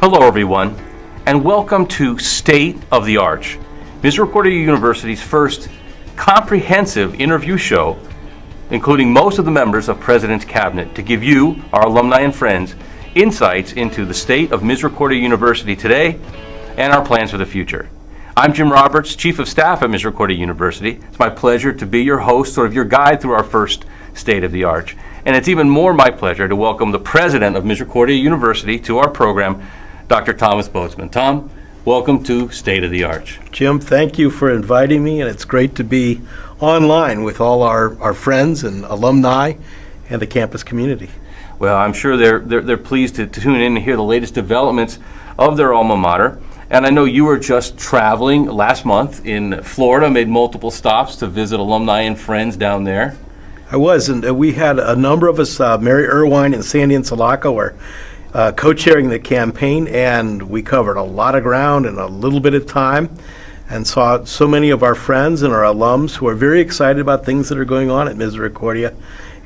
Hello everyone, and welcome to State of the Arch, Misericordia University's first comprehensive interview show, including most of the members of President's Cabinet, to give you, our alumni and friends, insights into the state of Misericordia University today and our plans for the future. I'm Jim Roberts, Chief of Staff at Misericordia University. It's my pleasure to be your host, sort of your guide through our first State of the Arch. And it's even more my pleasure to welcome the President of Misericordia University to our program, Dr. Thomas Botzman. Tom, welcome to State of the Arch. Jim, thank you for inviting me, and it's great to be online with all our friends and alumni and the campus community. Well, I'm sure they're pleased to tune in and hear the latest developments of their alma mater. And I know you were just traveling last month in Florida, made multiple stops to visit alumni and friends down there. I was, and we had a number of us, Mary Irwine and Sandy and Sulaco were co-chairing the campaign, and we covered a lot of ground in a little bit of time and saw so many of our friends and our alums who are very excited about things that are going on at Misericordia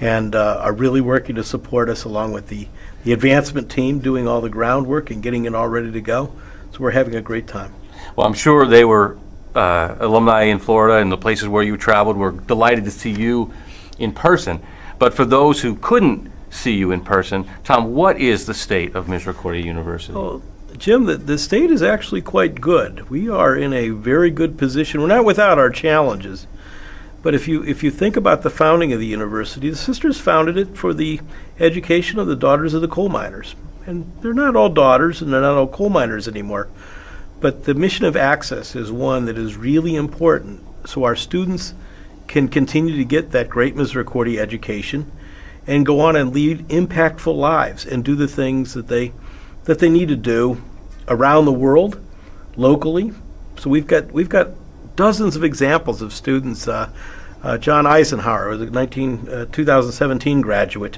and are really working to support us, along with the advancement team doing all the groundwork and getting it all ready to go. So we're having a great time. Well, I'm sure they were, alumni in Florida and the places where you traveled were delighted to see you in person. But for those who couldn't see you in person, Tom, what is the state of Misericordia University? Well, Jim, the state is actually quite good. We are in a very good position. We're not without our challenges. But if you think about the founding of the university, the sisters founded it for the education of the daughters of the coal miners. And they're not all daughters and they're not all coal miners anymore. But the mission of access is one that is really important, so our students can continue to get that great Misericordia education and go on and lead impactful lives and do the things that they need to do around the world, locally. So we've got dozens of examples of students. John Eisenhower, the 2017 graduate,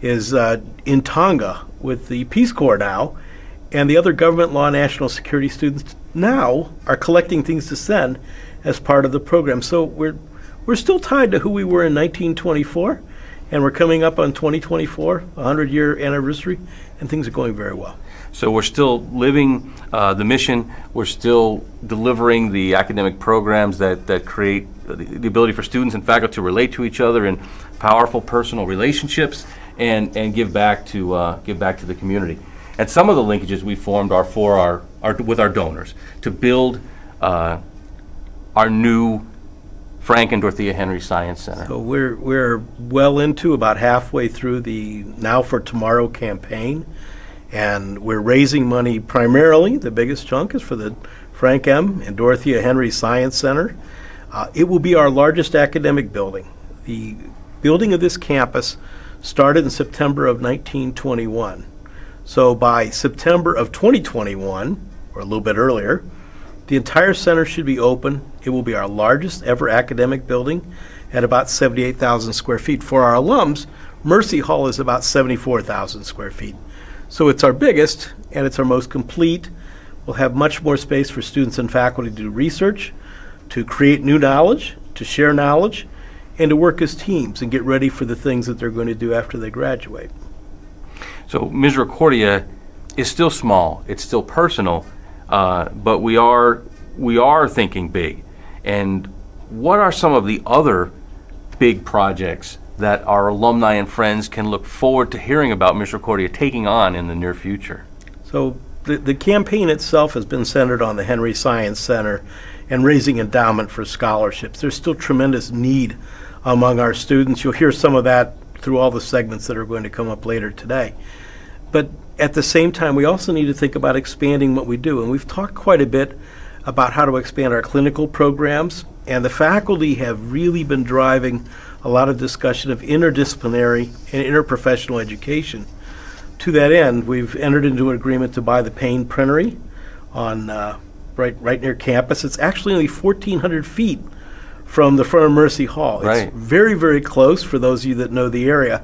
is in Tonga with the Peace Corps now, and the other government law and national security students now are collecting things to send as part of the program. So we're still tied to who we were in 1924, and we're coming up on 2024, 100-year anniversary, and things are going very well. So we're still living the mission. We're still delivering the academic programs that create the ability for students and faculty to relate to each other in powerful personal relationships and give back to the community. And some of the linkages we formed are for with our donors to build our new Frank and Dorothea Henry Science Center. So we're well into about halfway through the Now for Tomorrow campaign, and we're raising money primarily. The biggest chunk is for the Frank M. and Dorothea Henry Science Center. It will be our largest academic building. The building of this campus started in September of 1921. So by September of 2021, or a little bit earlier, the entire center should be open. It will be our largest ever academic building at about 78,000 square feet. For our alums, Mercy Hall is about 74,000 square feet. So it's our biggest and it's our most complete. We'll have much more space for students and faculty to do research, to create new knowledge, to share knowledge, and to work as teams and get ready for the things that they're going to do after they graduate. So Misericordia is still small. It's still personal. But we are thinking big. And what are some of the other big projects that our alumni and friends can look forward to hearing about Misericordia taking on in the near future? So the campaign itself has been centered on the Henry Science Center and raising endowment for scholarships. There's still tremendous need among our students. You'll hear some of that through all the segments that are going to come up later today. But at the same time, we also need to think about expanding what we do. And we've talked quite a bit about how to expand our clinical programs. And the faculty have really been driving a lot of discussion of interdisciplinary and interprofessional education. To that end, we've entered into an agreement to buy the Payne Printery on right near campus. It's actually only 1,400 feet from the front of Mercy Hall. Right. It's very, very close for those of you that know the area.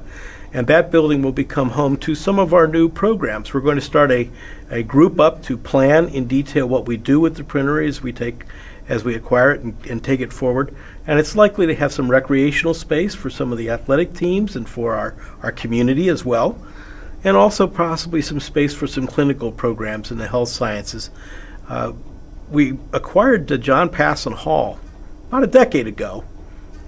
And that building will become home to some of our new programs. We're going to start a group up to plan in detail what we do with the printery as we acquire it and take it forward. And it's likely to have some recreational space for some of the athletic teams and for our community as well. and also possibly some space for some clinical programs in the health sciences. We acquired the John Passon Hall about a decade ago,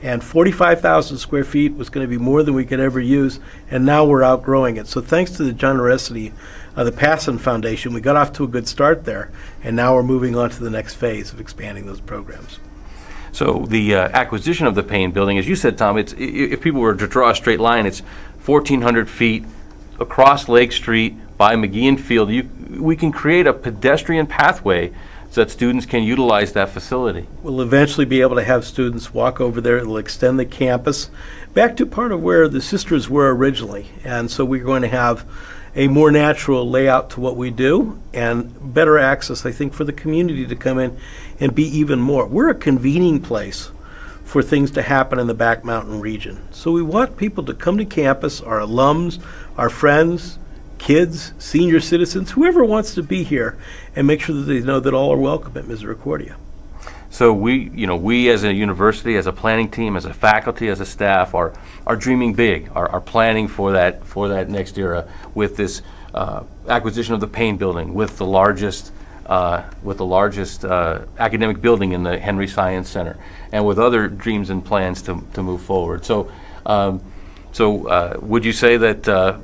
and 45,000 square feet was going to be more than we could ever use, and now we're outgrowing it. So thanks to the generosity of the Passon Foundation, we got off to a good start there, and now we're moving on to the next phase of expanding those programs. So the acquisition of the Payne building, as you said, Tom, it's, if people were to draw a straight line, it's 1,400 feet across Lake Street by McGeehan Field. We can create a pedestrian pathway so that students can utilize that facility. We'll eventually be able to have students walk over there. It'll extend the campus back to part of where the sisters were originally. And so we're going to have a more natural layout to what we do and better access, I think, for the community to come in and be even more. We're a convening place for things to happen in the Back Mountain region. So we want people to come to campus, our alums, our friends, kids, senior citizens, whoever wants to be here, and make sure that they know that all are welcome at Misericordia. So we as a university, as a planning team, as a faculty, as a staff, are dreaming big, are planning for that next era with this acquisition of the Payne building, with the largest academic building in the Henry Science Center, and with other dreams and plans to move forward. So would you say that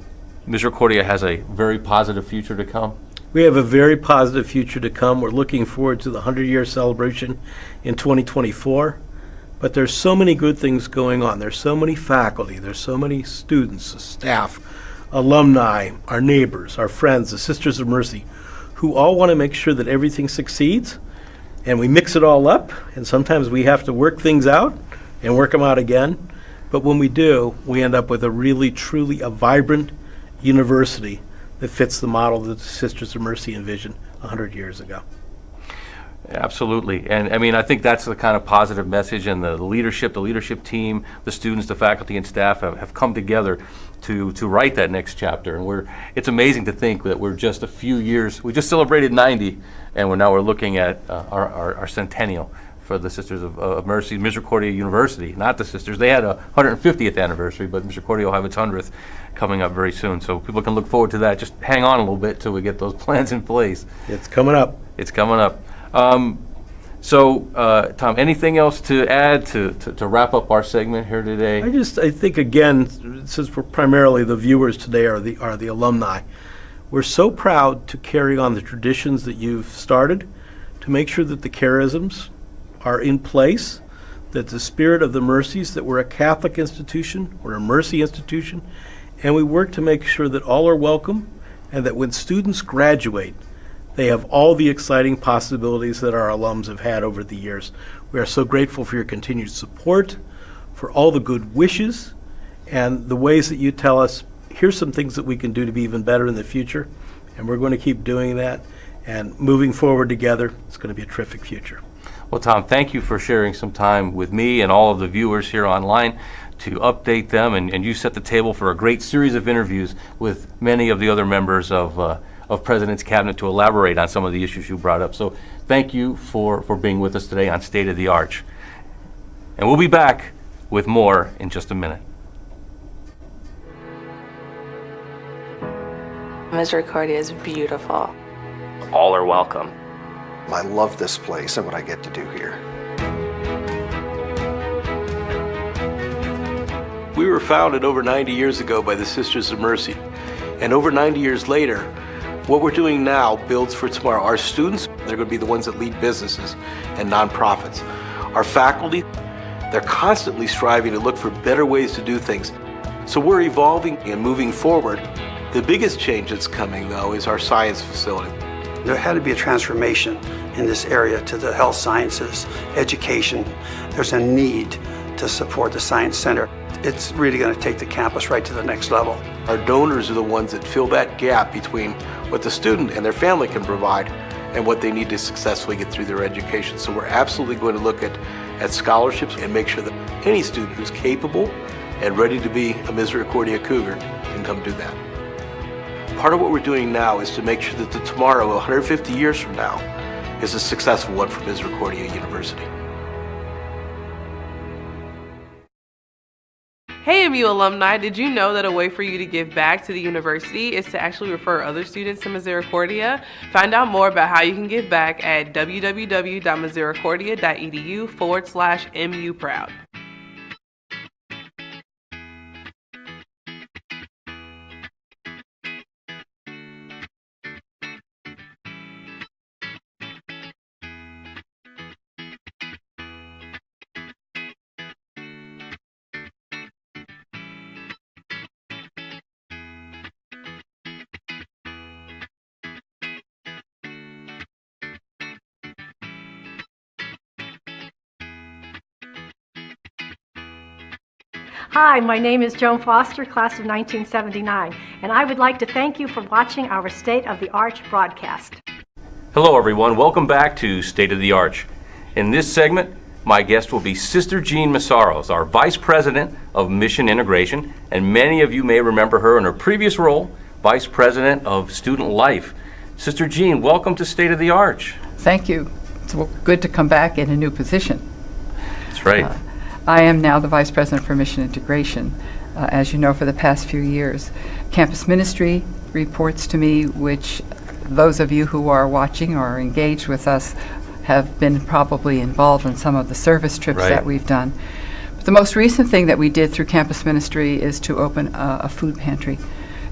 Misericordia has a very positive future to come? We have a very positive future to come. We're looking forward to the 100-year celebration in 2024. But there's so many good things going on. There's so many faculty. There's so many students, staff, alumni, our neighbors, our friends, the Sisters of Mercy, who all want to make sure that everything succeeds. And we mix it all up. And sometimes we have to work things out and work them out again. But when we do, we end up with a really, truly a vibrant university that fits the model that the Sisters of Mercy envisioned 100 years ago. Absolutely. And I mean, I think that's the kind of positive message, and the leadership team, the students, the faculty and staff have come together to write that next chapter. And it's amazing to think that we're just a few years, we just celebrated 90, and we're looking at our centennial for the Sisters of Mercy. Misericordia University, not the Sisters. They had a 150th anniversary, but Misericordia will have it's 100th coming up very soon. So people can look forward to that. Just hang on a little bit till we get those plans in place. It's coming up. It's coming up. Tom, anything else to add to wrap up our segment here today? I think, again, since we're primarily the viewers today are the alumni, we're so proud to carry on the traditions that you've started, to make sure that the charisms are in place, that the spirit of the Mercies, that we're a Catholic institution, we're a Mercy institution, and we work to make sure that all are welcome, and that when students graduate, they have all the exciting possibilities that our alums have had over the years. We are so grateful for your continued support, for all the good wishes, and the ways that you tell us, here's some things that we can do to be even better in the future, and we're going to keep doing that, and moving forward together, it's going to be a terrific future. Well, Tom, thank you for sharing some time with me and all of the viewers here online to update them, and you set the table for a great series of interviews with many of the other members of President's Cabinet to elaborate on some of the issues you brought up. So thank you for being with us today on State of the Arch. And we'll be back with more in just a minute. Misericordia is beautiful. All are welcome. I love this place and what I get to do here. We were founded over 90 years ago by the Sisters of Mercy. And over 90 years later, what we're doing now builds for tomorrow. Our students, they're going to be the ones that lead businesses and nonprofits. Our faculty, they're constantly striving to look for better ways to do things. So we're evolving and moving forward. The biggest change that's coming, though, is our science facility. There had to be a transformation in this area to the health sciences, education. There's a need to support the Science Center. It's really going to take the campus right to the next level. Our donors are the ones that fill that gap between what the student and their family can provide and what they need to successfully get through their education. So we're absolutely going to look at scholarships and make sure that any student who's capable and ready to be a Misericordia Cougar can come do that. Part of what we're doing now is to make sure that the tomorrow, 150 years from now, is a successful one for Misericordia University. Hey MU alumni, did you know that a way for you to give back to the university is to actually refer other students to Misericordia? Find out more about how you can give back at www.misericordia.edu/MUproud. Hi, my name is Joan Foster, class of 1979, and I would like to thank you for watching our State of the Arch broadcast. Hello everyone, welcome back to State of the Arch. In this segment, my guest will be Sister Jean Messaros, our Vice President of Mission Integration, and many of you may remember her in her previous role, Vice President of Student Life. Sister Jean, welcome to State of the Arch. Thank you. It's good to come back in a new position. That's right. I am now the Vice President for Mission Integration. As you know, for the past few years, campus ministry reports to me, which those of you who are watching or are engaged with us have been probably involved in some of the service trips that we've done. But the most recent thing that we did through campus ministry is to open a food pantry.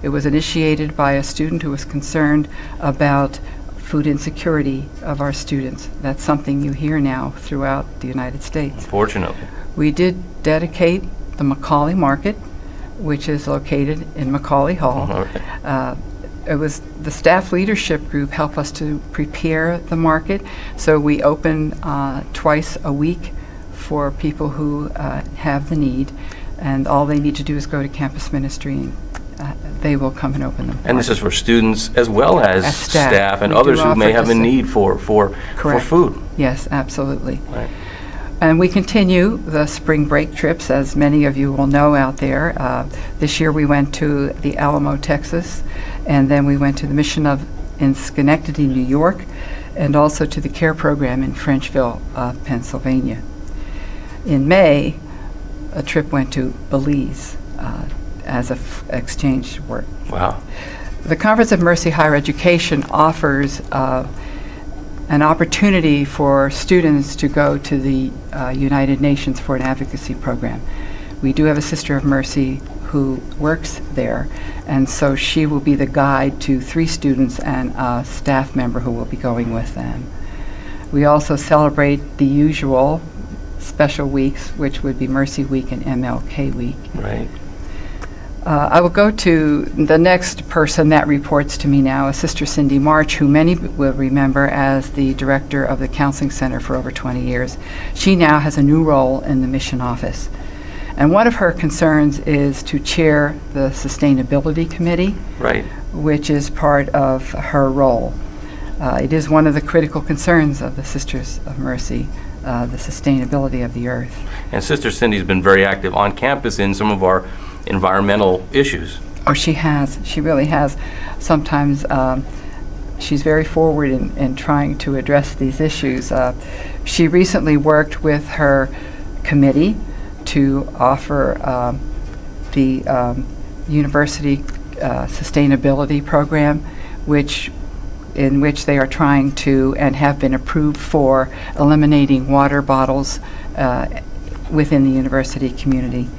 It was initiated by a student who was concerned about food insecurity of our students. That's something you hear now throughout the United States. Unfortunately. We did dedicate the Macaulay Market, which is located in Macaulay Hall. It was the staff leadership group helped us to prepare the market, so we open twice a week for people who have the need, and all they need to do is go to campus ministry and they will come and open them. And this is for students as well as staff and others who may have a need for food. Yes, absolutely. Right. And we continue the spring break trips, as many of you will know out there. This year we went to the Alamo, Texas, and then we went to the mission in Schenectady, New York, and also to the CARE program in Frenchville, Pennsylvania. In May, a trip went to Belize as an exchange work. Wow. The Conference of Mercy Higher Education offers an opportunity for students to go to the United Nations for an advocacy program. We do have a Sister of Mercy who works there, and so she will be the guide to 3 students and a staff member who will be going with them. We also celebrate the usual special weeks, which would be Mercy Week and MLK Week. Right. I will go to the next person that reports to me now, is Sister Cindy March, who many will remember as the director of the Counseling Center for over 20 years. She now has a new role in the mission office. And one of her concerns is to chair the Sustainability Committee, which is part of her role. It is one of the critical concerns of the Sisters of Mercy, the sustainability of the earth. And Sister Cindy's been very active on campus in some of our environmental issues. Oh, she has. She really has. Sometimes she's very forward in trying to address these issues. She recently worked with her committee to offer the university sustainability program, in which they are trying to and have been approved for eliminating water bottles within the university community.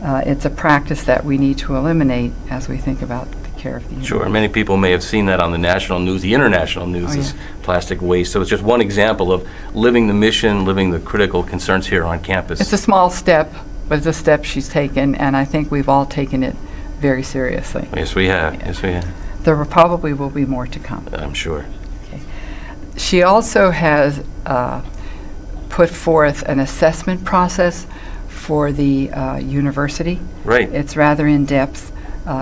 It's a practice that we need to eliminate as we think about the care of the university. Sure, and many people may have seen that on the national news, the international news, is plastic waste. So it's just one example of living the mission, living the critical concerns here on campus. It's a small step, but it's a step she's taken, and I think we've all taken it very seriously. Yes, we have. Yes, we have. There probably will be more to come. I'm sure. Okay. She also has put forth an assessment process for the university. Right. It's rather in-depth.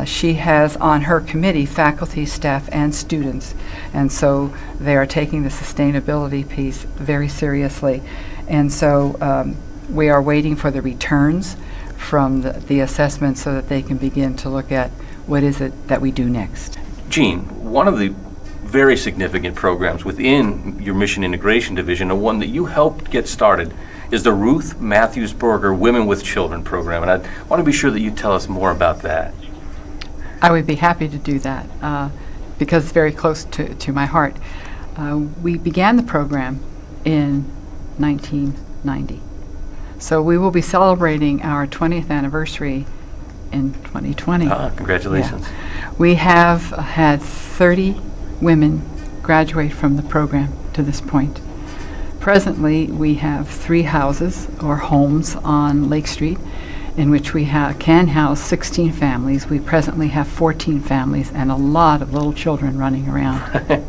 She has on her committee faculty, staff, and students, and so they are taking the sustainability piece very seriously. And so we are waiting for the returns from the assessment so that they can begin to look at what is it that we do next. Jean, one of the very significant programs within your Mission Integration Division, and one that you helped get started, is the Ruth Matthews Berger Women with Children program. And I want to be sure that you tell us more about that. I would be happy to do that because it's very close to my heart. We began the program in 1990. So we will be celebrating our 20th anniversary in 2020. Congratulations. Yeah. We have had 30 women graduate from the program to this point. Presently, we have 3 houses or homes on Lake Street in which we can house 16 families. We presently have 14 families and a lot of little children running around.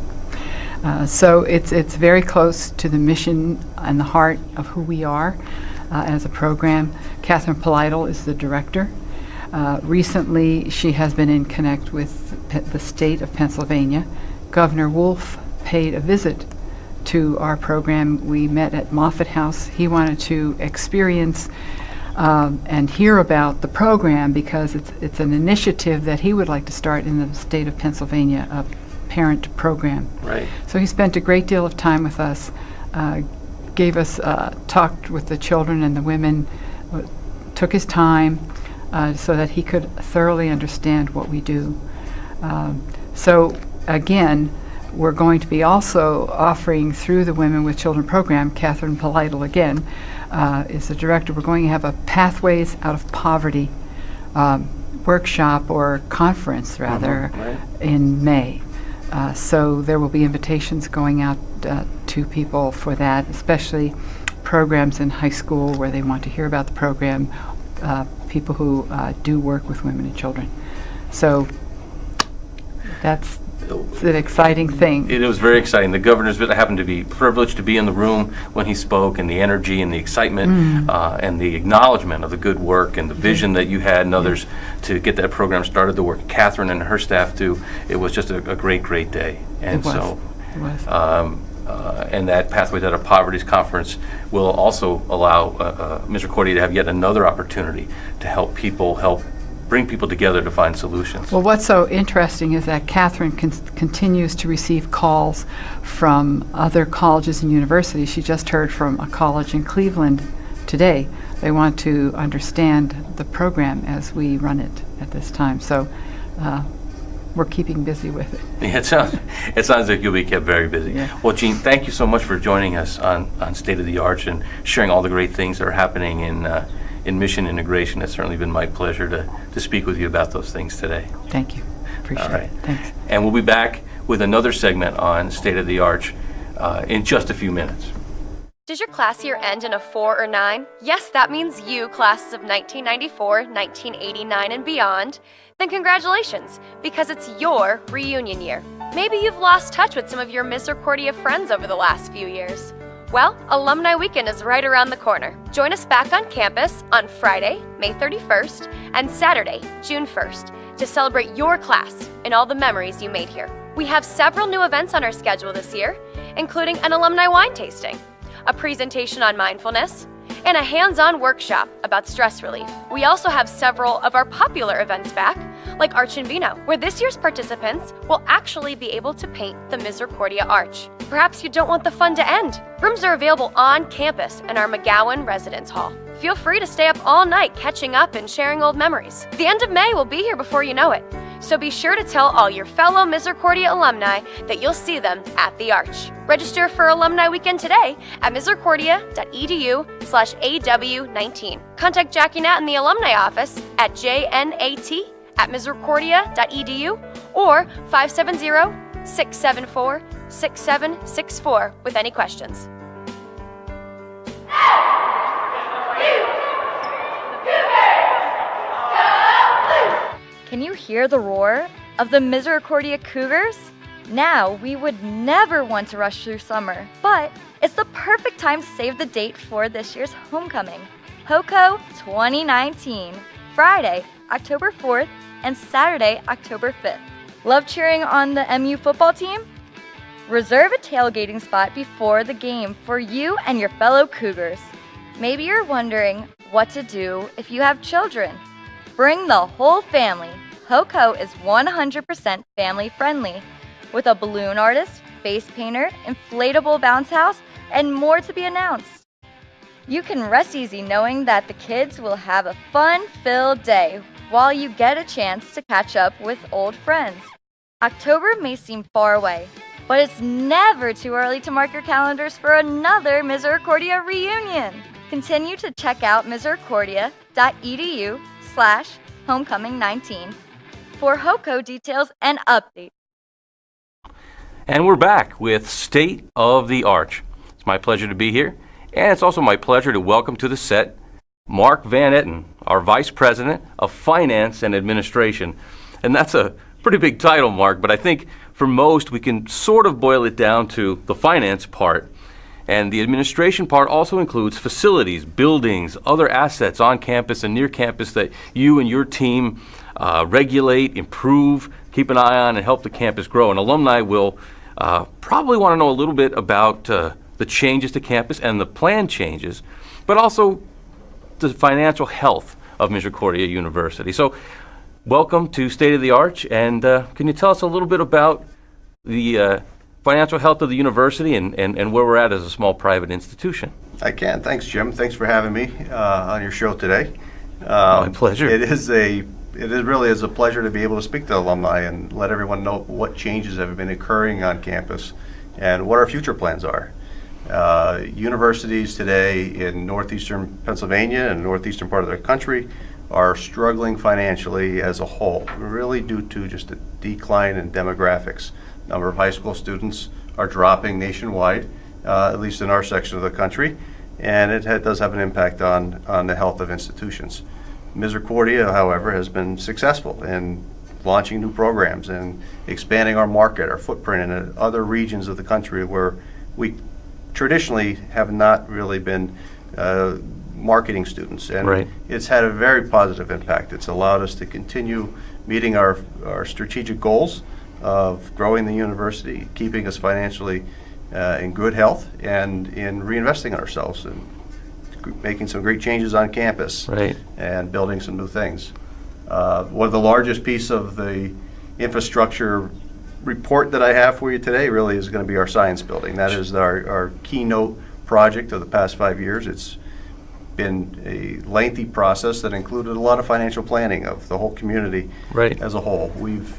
So it's very close to the mission and the heart of who we are as a program. Catherine Polital is the director. Recently, she has been in connect with the state of Pennsylvania. Governor Wolf paid a visit to our program. We met at Moffett House. He wanted to experience and hear about the program because it's an initiative that he would like to start in the state of Pennsylvania, a parent program. Right. So he spent a great deal of time with us, gave us, talked with the children and the women, took his time so that he could thoroughly understand what we do. So again, we're going to be also offering through the Women with Children program, Catherine Polital again is the director. We're going to have a Pathways Out of Poverty workshop or conference rather in May. So there will be invitations going out to people for that, especially programs in high school where they want to hear about the program, people who do work with women and children. So that's an exciting thing. It was very exciting. The governor's visit, I happened to be privileged to be in the room when he spoke, and the energy and the excitement and the acknowledgement of the good work and the vision that you had and others to get that program started, the work Catherine and her staff do. It was just a great, great day. And it was. so, it was. And that Pathways Out of Poverty conference will also allow Misericordia to have yet another opportunity to help bring people together to find solutions. Well, what's so interesting is that Catherine continues to receive calls from other colleges and universities. She just heard from a college in Cleveland today. They want to understand the program as we run it at this time. So we're keeping busy with it. Yeah, it sounds like you'll be kept very busy. Yeah. Well, Jean, thank you so much for joining us on State of the Arch and sharing all the great things that are happening in mission integration. It's certainly been my pleasure to speak with you about those things today. Thank you. Appreciate it. Thanks. And we'll be back with another segment on State of the Arch in just a few minutes. Does your class year end in a 4 or 9? Yes, that means you, classes of 1994, 1989, and beyond. Then congratulations, because it's your reunion year. Maybe you've lost touch with some of your Misericordia friends over the last few years. Well, Alumni Weekend is right around the corner. Join us back on campus on Friday, May 31st, and Saturday, June 1st, to celebrate your class and all the memories you made here. We have several new events on our schedule this year, including an alumni wine tasting, a presentation on mindfulness, and a hands-on workshop about stress relief. We also have several of our popular events back, like Arch and Vino, where this year's participants will actually be able to paint the Misericordia Arch. Perhaps you don't want the fun to end. Rooms are available on campus in our McGowan Residence Hall. Feel free to stay up all night catching up and sharing old memories. The end of May will be here before you know it, so be sure to tell all your fellow Misericordia alumni that you'll see them at the Arch. Register for Alumni Weekend today at misericordia.edu/AW19. Contact Jackie Nat in the Alumni office at jnat@misericordia.edu or 570-674-6764 with any questions. Can you hear the roar of the Misericordia Cougars? Now, we would never want to rush through summer, but it's the perfect time to save the date for this year's homecoming. HOCO 2019, Friday, October 4th and Saturday, October 5th. Love cheering on the MU football team? Reserve a tailgating spot before the game for you and your fellow Cougars. Maybe you're wondering what to do if you have children. Bring the whole family. HOCO is 100% family friendly, with a balloon artist, face painter, inflatable bounce house, and more to be announced. You can rest easy knowing that the kids will have a fun-filled day while you get a chance to catch up with old friends. October may seem far away, but it's never too early to mark your calendars for another Misericordia reunion. Continue to check out misericordia.edu/homecoming19 for HOCO details and updates. And we're back with State of the Arch. It's my pleasure to be here, and it's also my pleasure to welcome to the set Mark Van Etten, our Vice President of Finance and Administration. And that's a pretty big title, Mark, but I think for most we can sort of boil it down to the finance part. And the administration part also includes facilities, buildings, other assets on campus and near campus that you and your team regulate, improve, keep an eye on, and help the campus grow. And alumni will probably want to know a little bit about the changes to campus and the planned changes, but also the financial health of Misericordia University. So welcome to State of the Arch, and can you tell us a little bit about the financial health of the university and where we're at as a small private institution? I can. Thanks, Jim. Thanks for having me on your show today. My pleasure. It really is a pleasure to be able to speak to alumni and let everyone know what changes have been occurring on campus and what our future plans are. Universities today in northeastern Pennsylvania and northeastern part of the country are struggling financially as a whole, really due to just a decline in demographics. Number of high school students are dropping nationwide, at least in our section of the country, and it does have an impact on the health of institutions. Misericordia, however, has been successful in launching new programs and expanding our market, our footprint in other regions of the country where we traditionally have not really been marketing students. And right. It's had a very positive impact. It's allowed us to continue meeting our strategic goals of growing the university, keeping us financially in good health, and in reinvesting in ourselves and making some great changes on campus, right, and building some new things. One of the largest piece of the infrastructure report that I have for you today really is going to be our science building. That is our keynote project of the past 5 years. It's been a lengthy process that included a lot of financial planning of the whole community right. as a whole. We've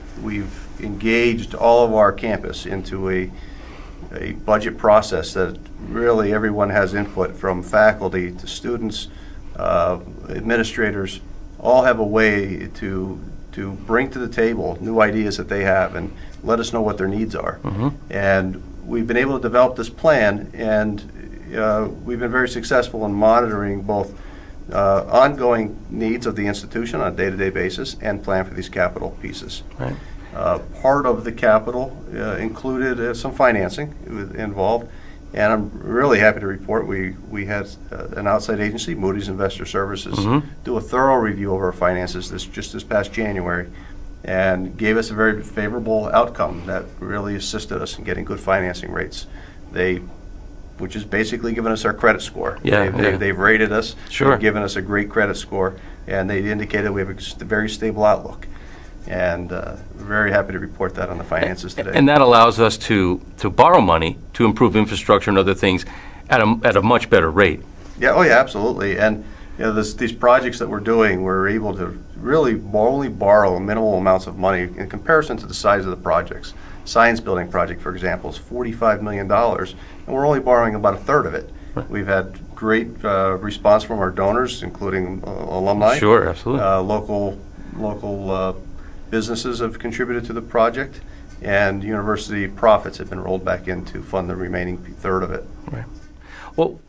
engaged all of our campus into a budget process that really everyone has input, from faculty to students, administrators, all have a way to bring to the table new ideas that they have and let us know what their needs are. Mm-hmm. And we've been able to develop this plan, and we've been very successful in monitoring both ongoing needs of the institution on a day-to-day basis and plan for these capital pieces. Right. Part of the capital included some financing involved, and I'm really happy to report we had an outside agency, Moody's Investor Services, mm-hmm. do a thorough review of our finances this past January, and gave us a very favorable outcome that really assisted us in getting good financing rates. Which has basically given us our credit score. Yeah, they've rated us, sure, they've given us a great credit score, and they indicated we have a very stable outlook. And very happy to report that on the finances today. And that allows us to borrow money to improve infrastructure and other things at a much better rate. Yeah, oh yeah, absolutely. And these projects that we're doing, we're able to really only borrow minimal amounts of money in comparison to the size of the projects. Science building project, for example, is $45 million, and we're only borrowing about a third of it. Right. We've had great response from our donors, including alumni. Sure, absolutely. Local businesses have contributed to the project, and university profits have been rolled back in to fund the remaining third of it. Right. Well,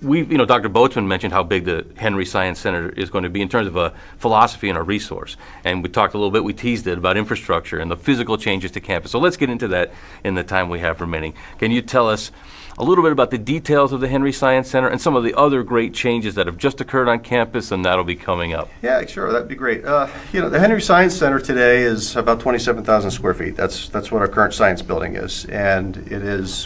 Dr. Botzman mentioned how big the Henry Science Center is going to be in terms of a philosophy and a resource. And we talked a little bit, we teased it, about infrastructure and the physical changes to campus. So let's get into that in the time we have remaining. Can you tell us a little bit about the details of the Henry Science Center and some of the other great changes that have just occurred on campus and that'll be coming up? Yeah, sure, that'd be great. The Henry Science Center today is about 27,000 square feet. That's what our current science building is. And it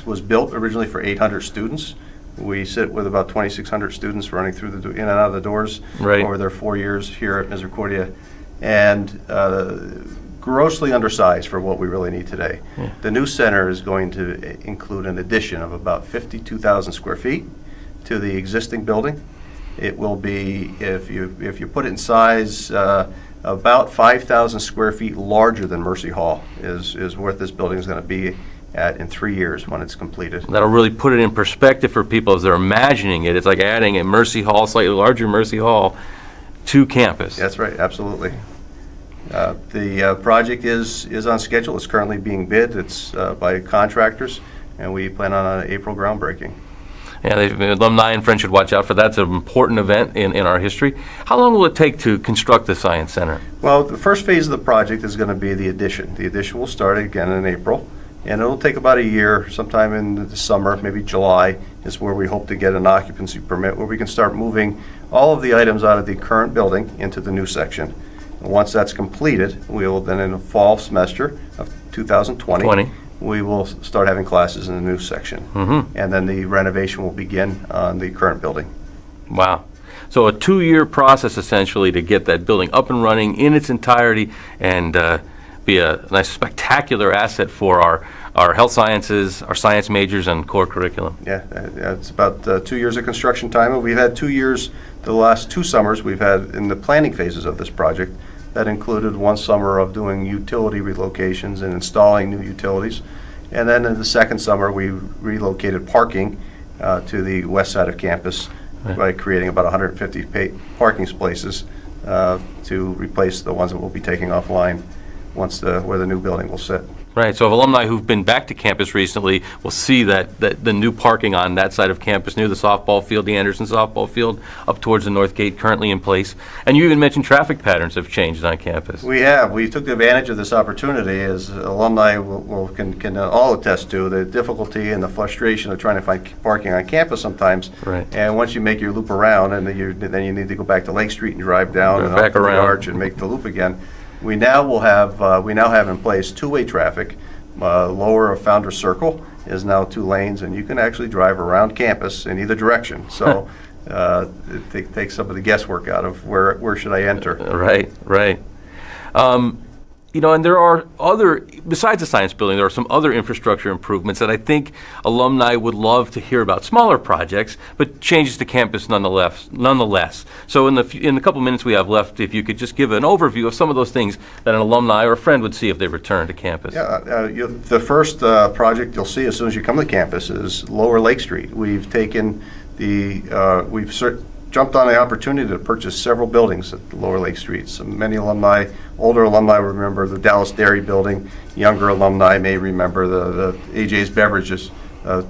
was built originally for 800 students. We sit with about 2,600 students running through in and out of the doors right. over their 4 years here at Misericordia, and grossly undersized for what we really need today. Yeah. The new center is going to include an addition of about 52,000 square feet to the existing building. It will be, if you put it in size, about 5,000 square feet larger than Mercy Hall is what this building is going to be at in 3 years when it's completed. That'll really put it in perspective for people as they're imagining it. It's like adding a Mercy Hall, slightly larger Mercy Hall, to campus. That's right, absolutely. The project is on schedule. It's currently being bid. It's by contractors, and we plan on an April groundbreaking. Yeah, the alumni and friends should watch out for that. It's an important event in our history. How long will it take to construct the Science Center? Well, the first phase of the project is going to be the addition. The addition will start again in April, and it'll take about a year. Sometime in the summer, maybe July, is where we hope to get an occupancy permit where we can start moving all of the items out of the current building into the new section. And once that's completed, we will then, in the fall semester of 2020, we will start having classes in the new section. And then the renovation will begin on the current building. Wow. So a 2-year process, essentially, to get that building up and running in its entirety and be a nice, spectacular asset for our health sciences, our science majors, and core curriculum. Yeah, it's about 2 years of construction time. And we've had 2 years, the last 2 summers we've had in the planning phases of this project. That included 1 summer of doing utility relocations and installing new utilities. And then in the second summer, we relocated parking to the west side of campus by creating about 150 parking spaces to replace the ones that we'll be taking offline once where the new building will sit. Right, so if alumni who've been back to campus recently will see that the new parking on that side of campus near the softball field, the Anderson softball field, up towards the north gate, currently in place. And you even mentioned traffic patterns have changed on campus. We have. We took advantage of this opportunity, as alumni can all attest to, the difficulty and the frustration of trying to find parking on campus sometimes. Right. And once you make your loop around, and then you need to go back to Lake Street and drive down and back up to the around. arch and make the loop again. We now have in place 2-way traffic. Lower of Founders Circle is now 2 lanes, and you can actually drive around campus in either direction. So it takes some of the guesswork out of where should I enter. Right. And there are besides the science building, there are some other infrastructure improvements that I think alumni would love to hear about. Smaller projects, but changes to campus nonetheless. So in the couple minutes we have left, if you could just give an overview of some of those things that an alumni or a friend would see if they return to campus. Yeah, the first project you'll see as soon as you come to campus is Lower Lake Street. We've taken jumped on the opportunity to purchase several buildings at Lower Lake Street. So many alumni, older alumni remember the Dallas Dairy building. Younger alumni may remember the AJ's Beverages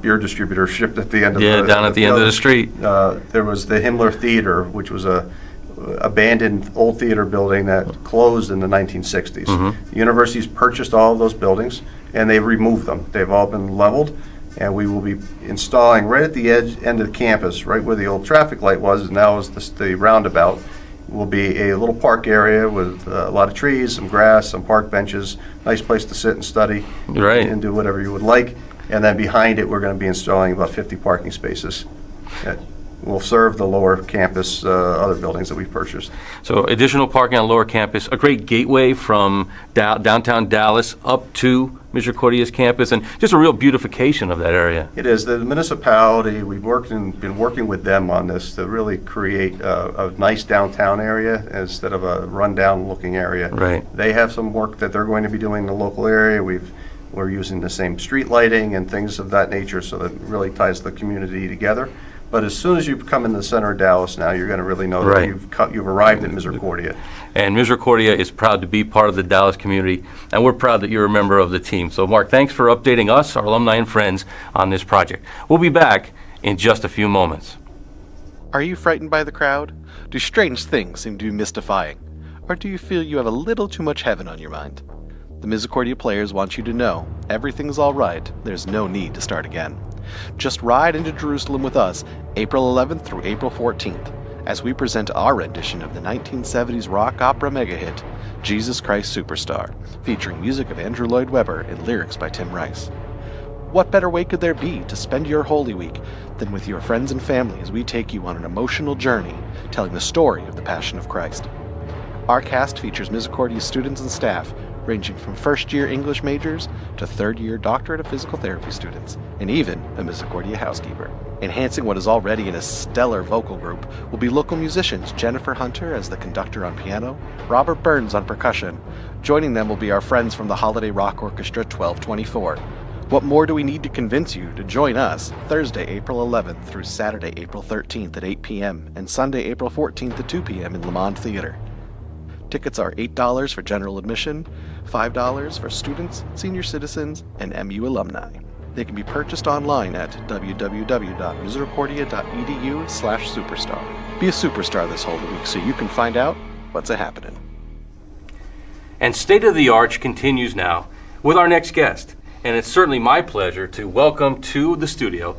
beer distributor shipped at the end of down at the end of the street. There was the Himmler Theater, which was a abandoned old theater building that closed in the 1960s. The university's purchased all of those buildings, and they've removed them. They've all been leveled. And we will be installing right at the end of the campus, right where the old traffic light was, and now is the roundabout, will be a little park area with a lot of trees, some grass, some park benches, nice place to sit and study and do whatever you would like. And then behind it, we're going to be installing about 50 parking spaces that will serve the lower campus, other buildings that we've purchased. So additional parking on lower campus, a great gateway from downtown Dallas up to Misericordia's campus, and just a real beautification of that area. It is. The municipality, we've been working with them on this to really create a nice downtown area instead of a rundown looking area. Right. They have some work that they're going to be doing in the local area. We're using the same street lighting and things of that nature, so that it really ties the community together. But as soon as you come in the center of Dallas now, you're going to really know that you've arrived at Misericordia. And Misericordia is proud to be part of the Dallas community, and we're proud that you're a member of the team. So Mark, thanks for updating us, our alumni and friends, on this project. We'll be back in just a few moments. Are you frightened by the crowd? Do strange things seem to be mystifying? Or do you feel you have a little too much heaven on your mind? The Misericordia players want you to know everything's all right. There's no need to start again. Just ride into Jerusalem with us April 11th through April 14th as we present our rendition of the 1970s rock opera mega hit, Jesus Christ Superstar, featuring music of Andrew Lloyd Webber and lyrics by Tim Rice. What better way could there be to spend your Holy Week than with your friends and family as we take you on an emotional journey telling the story of the Passion of Christ? Our cast features Misericordia students and staff ranging from first-year English majors to third-year doctorate of physical therapy students, and even a Misericordia housekeeper. Enhancing what is already a stellar vocal group will be local musicians Jennifer Hunter as the conductor on piano, Robert Burns on percussion. Joining them will be our friends from the Holiday Rock Orchestra 1224. What more do we need to convince you to join us Thursday, April 11th through Saturday, April 13th at 8 p.m. and Sunday, April 14th at 2 p.m. in Lamont Theater? Tickets are $8 for general admission, $5 for students, senior citizens, and MU alumni. They can be purchased online at www.misericordia.edu/superstar. Be a superstar this whole week so you can find out what's a-happening. And State of the Arch continues now with our next guest. And it's certainly my pleasure to welcome to the studio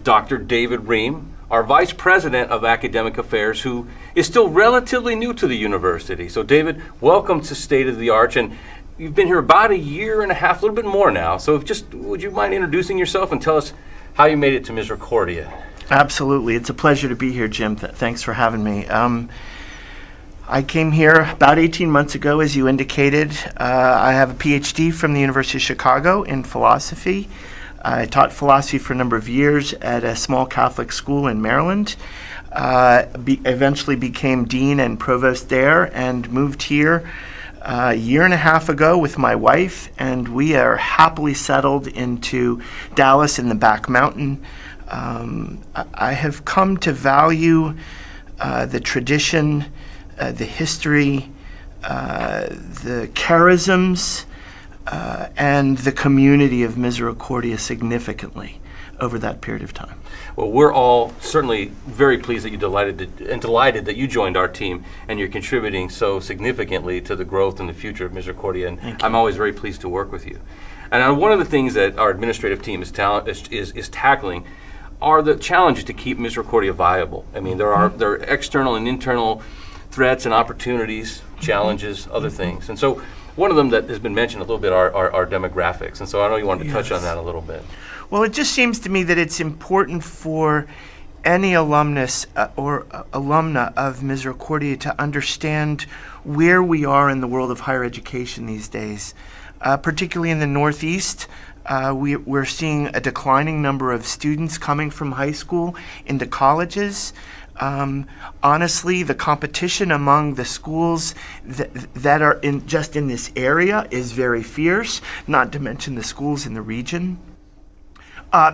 Dr. David Rehm, our Vice President of Academic Affairs, who is still relatively new to the university. So David, welcome to State of the Arch, and you've been here about a year and a half, a little bit more now. So would you mind introducing yourself and tell us how you made it to Misericordia? Absolutely. It's a pleasure to be here, Jim. Thanks for having me. I came here about 18 months ago, as you indicated. I have a PhD from the University of Chicago in philosophy. I taught philosophy for a number of years at a small Catholic school in Maryland. Eventually became dean and provost there and moved here a year and a half ago with my wife, and we are happily settled into Dallas in the Back Mountain. I have come to value the tradition, the history, the charisms, and the community of Misericordia significantly over that period of time. Well, we're all certainly very pleased that you delighted that you joined our team and you're contributing so significantly to the growth and the future of Misericordia, and I'm always very pleased to work with you. And one of the things that our administrative team is tackling are the challenges to keep Misericordia viable. I mean, there are external and internal threats and opportunities, challenges, other things. And so one of them that has been mentioned a little bit are demographics. And so I know you wanted to touch on that a little bit. Well, it just seems to me that it's important for any alumnus or alumna of Misericordia to understand where we are in the world of higher education these days. Particularly in the Northeast, we're seeing a declining number of students coming from high school into colleges. Honestly, the competition among the schools that are just in this area is very fierce, not to mention the schools in the region.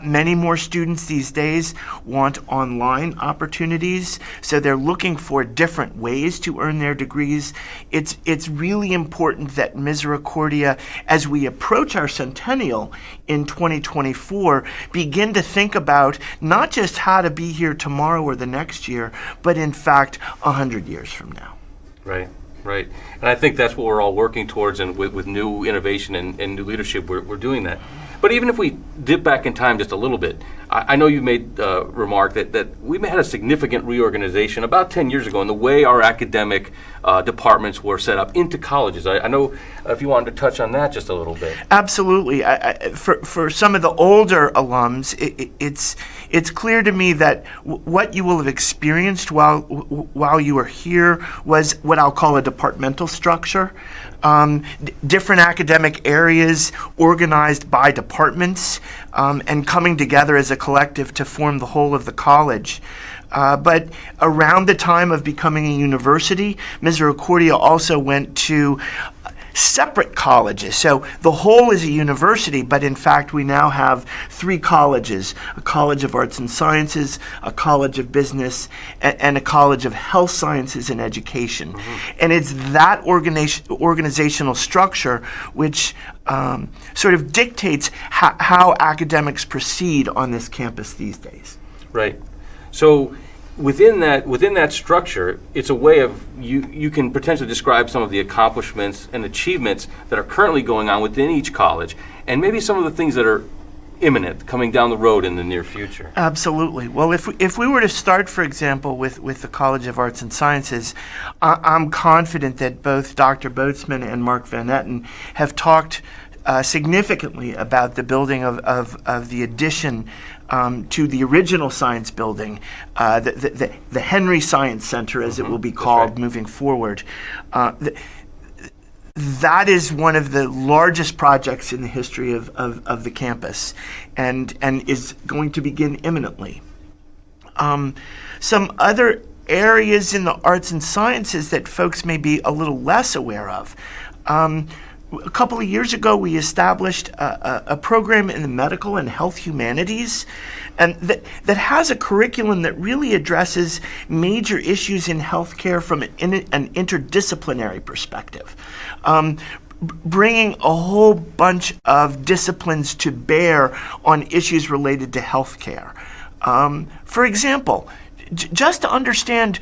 Many more students these days want online opportunities, so they're looking for different ways to earn their degrees. It's really important that Misericordia, as we approach our centennial in 2024, begin to think about not just how to be here tomorrow or the next year, but in fact 100 years from now. Right. And I think that's what we're all working towards, and with new innovation and new leadership, we're doing that. But even if we dip back in time just a little bit, I know you made a remark that we had a significant reorganization about 10 years ago in the way our academic departments were set up into colleges. I know if you wanted to touch on that just a little bit. Absolutely. For some of the older alums, it's clear to me that what you will have experienced while you were here was what I'll call a departmental structure. Different academic areas organized by departments and coming together as a collective to form the whole of the college. But around the time of becoming a university, Misericordia also went to separate colleges. So the whole is a university, but in fact we now have 3 colleges: a College of Arts and Sciences, a College of Business, and a College of Health Sciences and Education. And it's that organizational structure which sort of dictates how academics proceed on this campus these days. Right. So within that structure, it's a way of you can potentially describe some of the accomplishments and achievements that are currently going on within each college, and maybe some of the things that are imminent, coming down the road in the near future. Absolutely. Well, if we were to start, for example, with the College of Arts and Sciences, I'm confident that both Dr. Botzman and Mark Van Etten have talked significantly about the building of the addition to the original science building, the that is one of the largest projects in the history of the campus, and is going to begin imminently. Some other areas in the arts and sciences that folks may be a little less aware of. A couple of years ago, we established a program in the medical and health humanities, and that has a curriculum that really addresses major issues in healthcare from an interdisciplinary perspective. Bringing a whole bunch of disciplines to bear on issues related to healthcare. For example, just to understand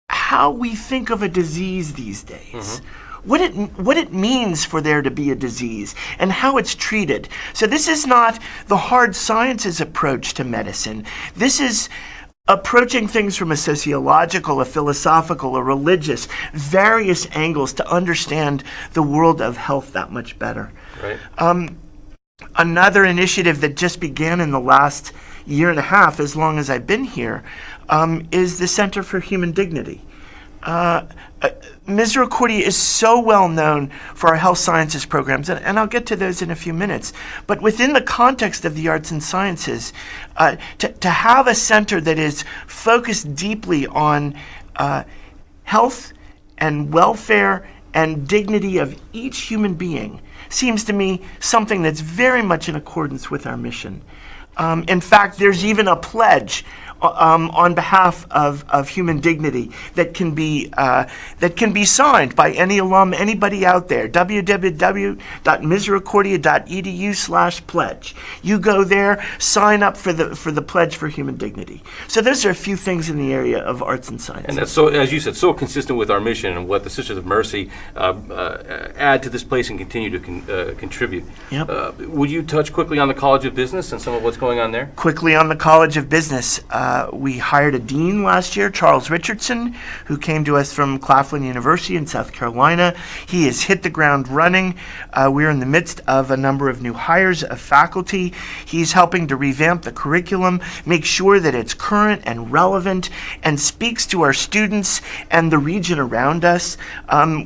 how we think of a disease these days. What it means for there to be a disease and how it's treated. So this is not the hard sciences approach to medicine. This is approaching things from a sociological, a philosophical, a religious, various angles to understand the world of health that much better. Right. Another initiative that just began in the last year and a half, as long as I've been here, is the Center for Human Dignity. Misericordia is so well known for our health sciences programs, and I'll get to those in a few minutes. But within the context of the arts and sciences, to have a center that is focused deeply on health and welfare and dignity of each human being seems to me something that's very much in accordance with our mission. In fact, there's even a pledge on behalf of human dignity that can be signed by any alum, anybody out there. www.misericordia.edu/pledge. You go there, sign up for the pledge for human dignity. So those are a few things in the area of arts and science. And that's, so, as you said, so consistent with our mission and what the Sisters of Mercy add to this place and continue to contribute. Yep. Would you touch quickly on the College of Business and some of what's going on there? Quickly on the College of Business, we hired a dean last year, Charles Richardson, who came to us from Claflin University in South Carolina. He has hit the ground running. We're in the midst of a number of new hires of faculty. He's helping to revamp the curriculum, make sure that it's current and relevant, and speaks to our students and the region around us.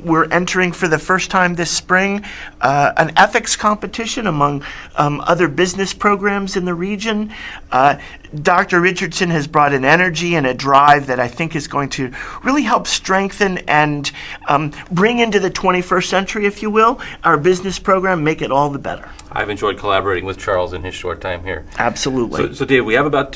We're entering for the first time this spring an ethics competition among other business programs in the region. Dr. Richardson has brought an energy and a drive that I think is going to really help strengthen and bring into the 21st century, if you will, our business program, make it all the better. I've enjoyed collaborating with Charles in his short time here. Absolutely. So David, we have about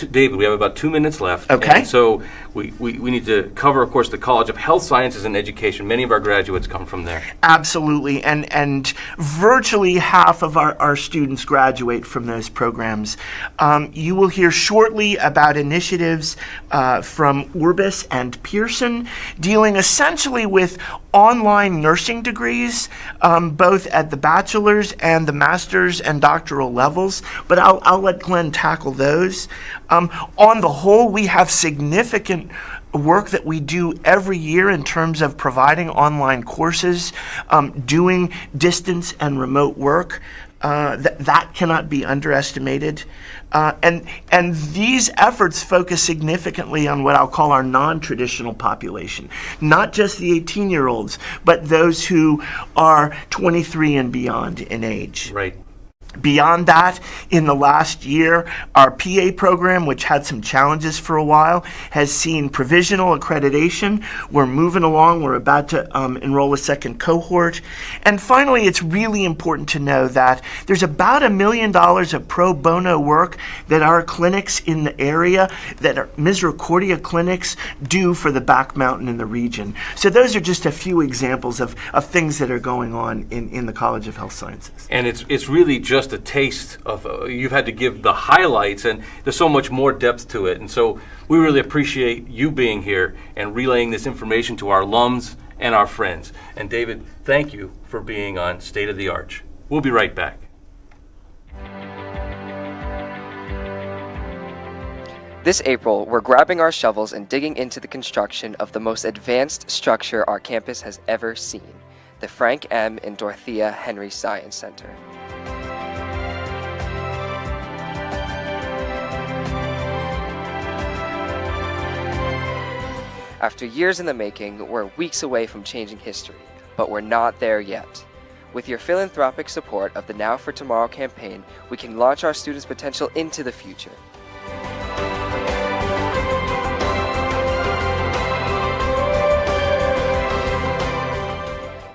2 minutes left. Okay. And so we need to cover, of course, the College of Health Sciences and Education. Many of our graduates come from there. Absolutely. And virtually half of our students graduate from those programs. You will hear shortly about initiatives from Orbis and Pearson dealing essentially with online nursing degrees, both at the bachelor's and the master's and doctoral levels, but I'll let Glenn tackle those. On the whole, we have significant work that we do every year in terms of providing online courses, doing distance and remote work. That cannot be underestimated. And these efforts focus significantly on what I'll call our non-traditional population, not just the 18-year-olds, but those who are 23 and beyond in age. Right. Beyond that, in the last year, our PA program, which had some challenges for a while, has seen provisional accreditation. We're moving along. We're about to enroll a second cohort. And finally, it's really important to know that there's about $1 million of pro bono work that our clinics in the area, that our Misericordia clinics, do for the Back Mountain in the region. So those are just a few examples of things that are going on in the College of Health Sciences. And it's really just a taste of, you've had to give the highlights, and there's so much more depth to it. And so we really appreciate you being here and relaying this information to our alums and our friends. And David, thank you for being on State of the Arch. We'll be right back. This April, we're grabbing our shovels and digging into the construction of the most advanced structure our campus has ever seen, the Frank M. and Dorothea Henry Science Center. After years in the making, we're weeks away from changing history, but we're not there yet. With your philanthropic support of the Now for Tomorrow campaign, we can launch our students' potential into the future.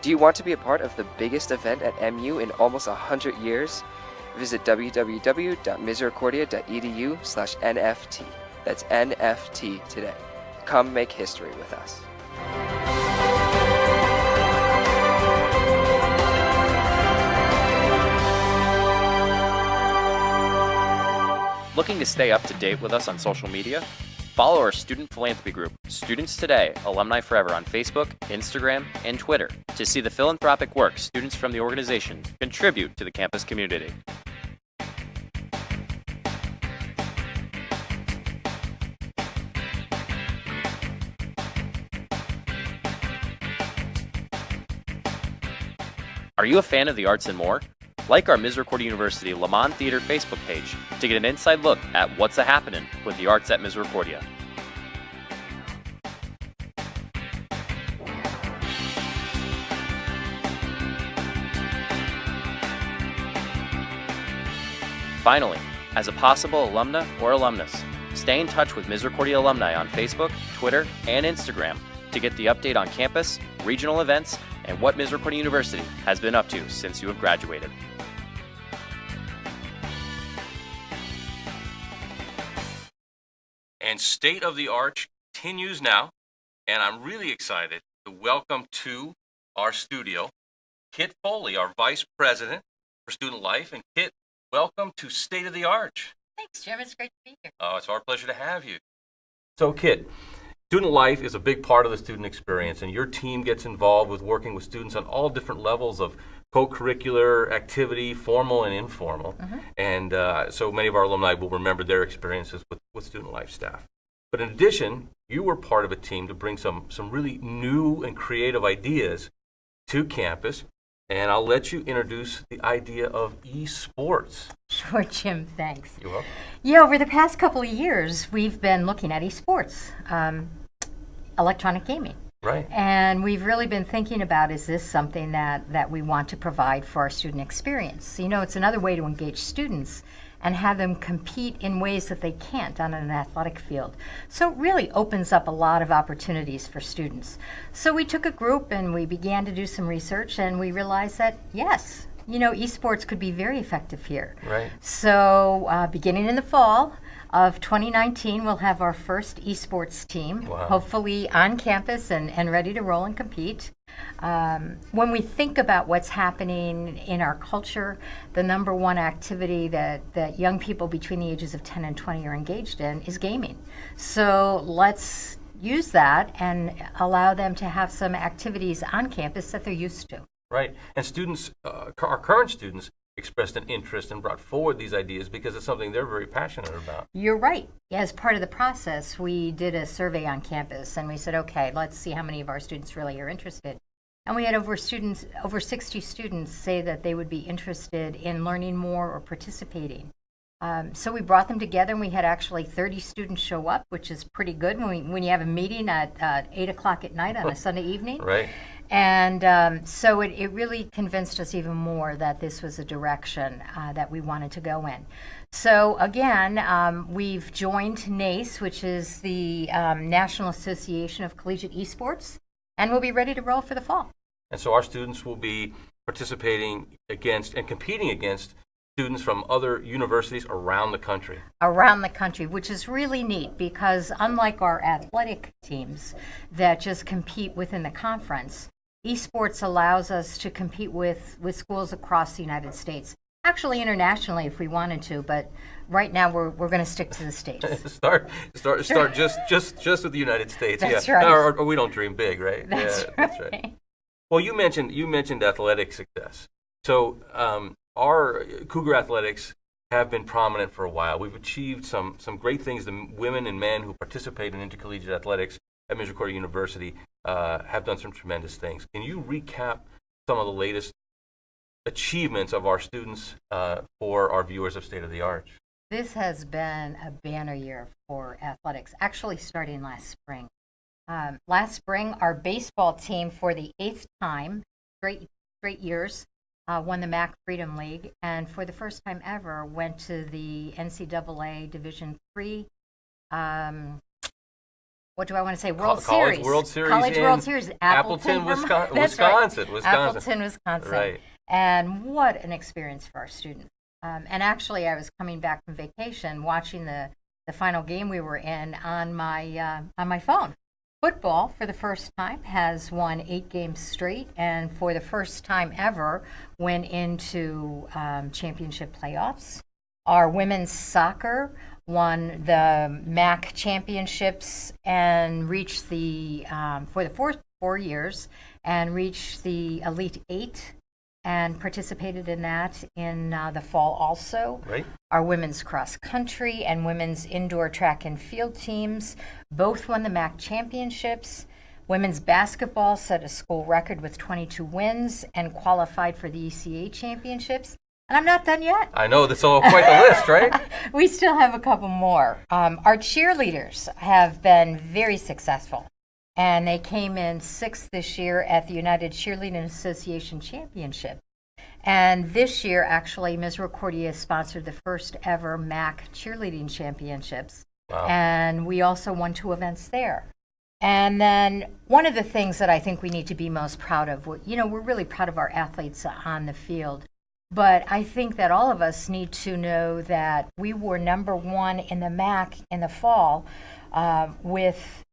Do you want to be a part of the biggest event at MU in almost 100 years? Visit www.misericordia.edu/NFT. That's NFT today. Come make history with us. Looking to stay up to date with us on social media? Follow our student philanthropy group, Students Today, Alumni Forever on Facebook, Instagram, and Twitter to see the philanthropic work students from the organization contribute to the campus community. Are you a fan of the arts and more? Like our Misericordia University Lamont Theater Facebook page to get an inside look at what's a-happening with the arts at Misericordia. Finally, as a possible alumna or alumnus, stay in touch with Misericordia alumni on Facebook, Twitter, and Instagram to get the update on campus, regional events, and what Misericordia University has been up to since you have graduated. And State of the Arch continues now, and I'm really excited to welcome to our studio Kit Foley, our Vice President for Student Life. And Kit, welcome to State of the Arch. Thanks, Jim. It's great to be here. Oh, it's our pleasure to have you. So, Kit, student life is a big part of the student experience, and your team gets involved with working with students on all different levels of co-curricular activity, formal and informal. Mm-hmm. And so many of our alumni will remember their experiences with student life staff. But in addition, you were part of a team to bring some really new and creative ideas to campus. And I'll let you introduce the idea of esports. Sure, Jim. Thanks. You're welcome. Yeah, over the past couple of years, we've been looking at esports, electronic gaming. Right. And we've really been thinking about, is this something that we want to provide for our student experience? You know, it's another way to engage students and have them compete in ways that they can't on an athletic field. So it really opens up a lot of opportunities for students. So we took a group and we began to do some research, and we realized that, yes, you know, esports could be very effective here. Right. So beginning in the fall of 2019, we'll have our first esports team, Wow. hopefully on campus and ready to roll and compete. When we think about what's happening in our culture, the number one activity that young people between the ages of 10 and 20 are engaged in is gaming. So let's use that and allow them to have some activities on campus that they're used to. Right. And students, our current students, expressed an interest and brought forward these ideas because it's something they're very passionate about. You're right. As part of the process, we did a survey on campus, and we said, okay, let's see how many of our students really are interested. And we had over 60 students say that they would be interested in learning more or participating. So we brought them together, and we had actually 30 students show up, which is pretty good when you have a meeting at 8 o'clock at night on a Sunday evening. Right. And so it really convinced us even more that this was a direction that we wanted to go in. So again, we've joined NACE, which is the National Association of Collegiate Esports, and we'll be ready to roll for the fall. And so our students will be participating against and competing against students from other universities around the country. Around the country, which is really neat because unlike our athletic teams that just compete within the conference, esports allows us to compete with schools across the United States. Actually internationally if we wanted to, but right now we're going to stick to the States. start just with the United States. That's yeah. right. Or we don't dream big, right? That's yeah, right. That's right. Well, you mentioned athletic success. So our Cougar athletics have been prominent for a while. We've achieved some great things. The women and men who participate in intercollegiate athletics at Misericordia University have done some tremendous things. Can you recap some of the latest achievements of our students for our viewers of State of the Arch? This has been a banner year for athletics, actually starting last spring. Last spring, our baseball team, for the 8th time, straight years, won the MAC Freedom League, and for the first time ever went to the NCAA Division III. What do I want to say? World Series. College World Series. Appleton, Wisconsin. That's right. Wisconsin. Appleton, Wisconsin. Right. And what an experience for our students. And actually, I was coming back from vacation, watching the final game we were in on my phone. Football, for the first time, has won 8 games straight, and for the first time ever, went into championship playoffs. Our women's soccer won the MAC championships and reached the for the four years and reached the Elite Eight and participated in that in the fall also. Right. Our women's cross country and women's indoor track and field teams both won the MAC championships. Women's basketball set a school record with 22 wins and qualified for the ECA championships. And I'm not done yet. I know, that's all quite the list, right? We still have a couple more. Our cheerleaders have been very successful, and they came in 6th this year at the United Cheerleading Association Championship. And this year, actually, Misericordia sponsored the first ever MAC cheerleading championships. Wow. And we also won 2 events there. And then one of the things that I think we need to be most proud of, we're really proud of our athletes on the field. But I think that all of us need to know that we were #1 in the MAC in the fall with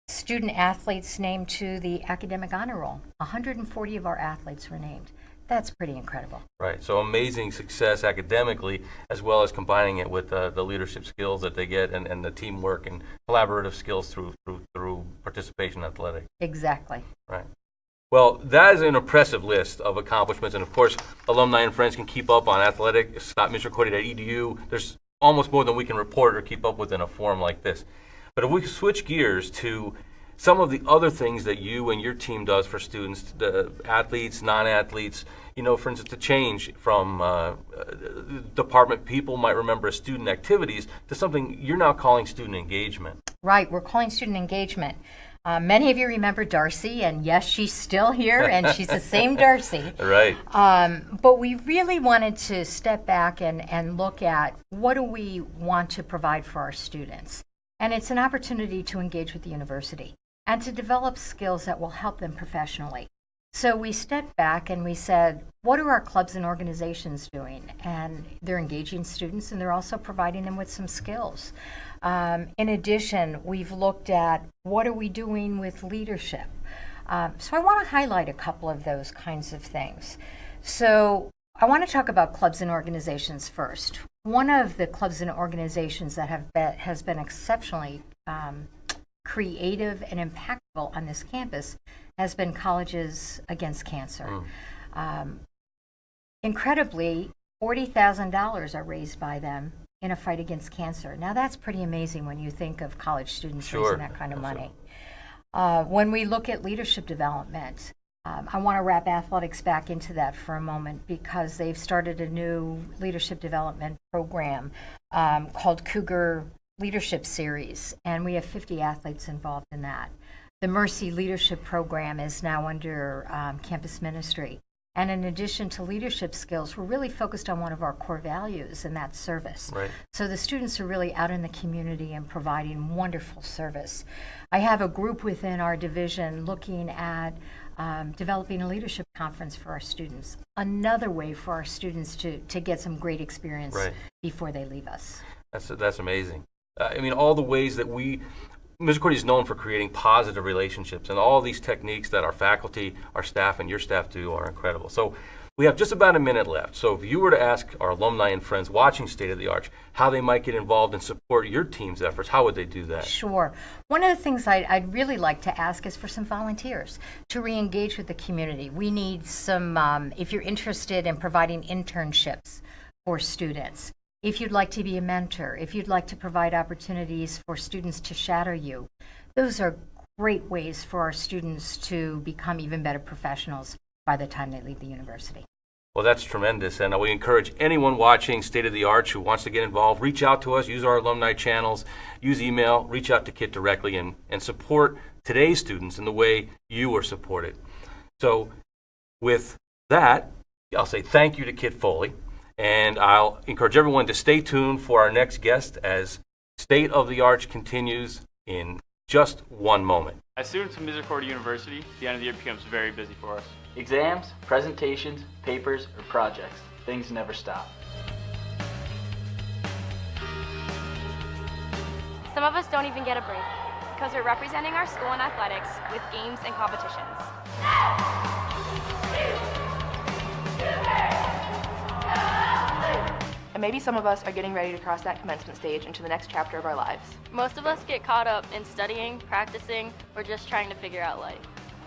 student athletes named to the academic honor roll. 140 of our athletes were named. That's pretty incredible. Right. So amazing success academically, as well as combining it with the leadership skills that they get and the teamwork and collaborative skills through participation in athletics. Exactly. Right. Well, that is an impressive list of accomplishments, and of course, alumni and friends can keep up on athletics.misericordia.edu. There's almost more than we can report or keep up with in a forum like this. But if we switch gears to some of the other things that you and your team does for students, the athletes, non-athletes, for instance, to change from department people might remember as student activities to something you're now calling student engagement. Right, we're calling student engagement. Many of you remember Darcy, and yes, she's still here, and she's the same Darcy. Right. But we really wanted to step back and look at what do we want to provide for our students. And it's an opportunity to engage with the university and to develop skills that will help them professionally. So we stepped back and we said, what are our clubs and organizations doing? And they're engaging students, and they're also providing them with some skills. In addition, we've looked at what are we doing with leadership. So I want to highlight a couple of those kinds of things. So I want to talk about clubs and organizations first. One of the clubs and organizations that has been exceptionally creative and impactful on this campus has been Colleges Against Cancer. Incredibly, $40,000 are raised by them in a fight against cancer. Now that's pretty amazing when you think of college students raising that kind of money. When we look at leadership development, I want to wrap athletics back into that for a moment because they've started a new leadership development program called Cougar Leadership Series, and we have 50 athletes involved in that. The Mercy Leadership Program is now under campus ministry. And in addition to leadership skills, we're really focused on one of our core values, and that's service. Right. So the students are really out in the community and providing wonderful service. I have a group within our division looking at developing a leadership conference for our students. Another way for our students to get some great experience before they leave us. That's amazing. I mean, all the ways that Misericordia is known for creating positive relationships, and all these techniques that our faculty, our staff, and your staff do are incredible. So we have just about a minute left. So if you were to ask our alumni and friends watching State of the Arch how they might get involved and support your team's efforts, how would they do that? Sure. One of the things I'd really like to ask is for some volunteers to re-engage with the community. We need some, if you're interested in providing internships for students, if you'd like to be a mentor, if you'd like to provide opportunities for students to shadow you, those are great ways for our students to become even better professionals by the time they leave the university. Well, that's tremendous, and we encourage anyone watching State of the Arch who wants to get involved, reach out to us, use our alumni channels, use email, reach out to Kit directly, and support today's students in the way you were supported. So with that, I'll say thank you to Kit Foley, and I'll encourage everyone to stay tuned for our next guest as State of the Arch continues in just one moment. As students of Misericordia University, the end of the year becomes very busy for us. Exams, presentations, papers, or projects. Things never stop. Some of us don't even get a break because we're representing our school in athletics with games and competitions. And maybe some of us are getting ready to cross that commencement stage into the next chapter of our lives. Most of us get caught up in studying, practicing, or just trying to figure out life.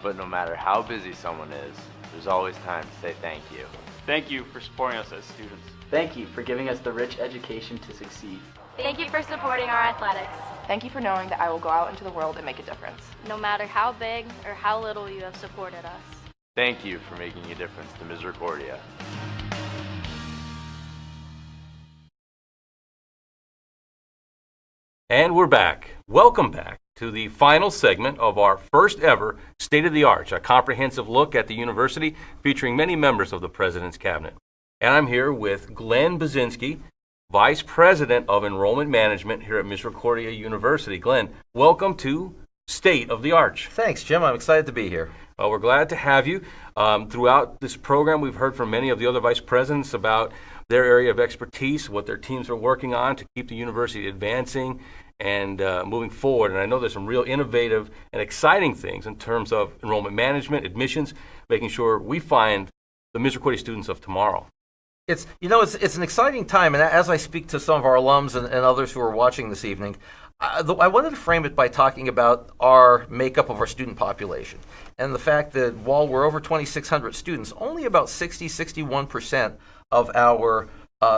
But no matter how busy someone is, there's always time to say thank you. Thank you for supporting us as students. Thank you for giving us the rich education to succeed. Thank you for supporting our athletics. Thank you for knowing that I will go out into the world and make a difference. No matter how big or how little you have supported us. Thank you for making a difference to Misericordia. And we're back. Welcome back to the final segment of our first ever State of the Arch, a comprehensive look at the university featuring many members of the President's Cabinet. And I'm here with Glenn Bozinski, Vice President of Enrollment Management here at Misericordia University. Glenn, welcome to State of the Arch. Thanks, Jim. I'm excited to be here. Well, we're glad to have you. Throughout this program, we've heard from many of the other vice presidents about their area of expertise, what their teams are working on to keep the university advancing and moving forward. And I know there's some real innovative and exciting things in terms of enrollment management, admissions, making sure we find the Misericordia students of tomorrow. It's an exciting time, and as I speak to some of our alums and others who are watching this evening, I wanted to frame it by talking about our makeup of our student population and the fact that while we're over 2,600 students, only about 61% of our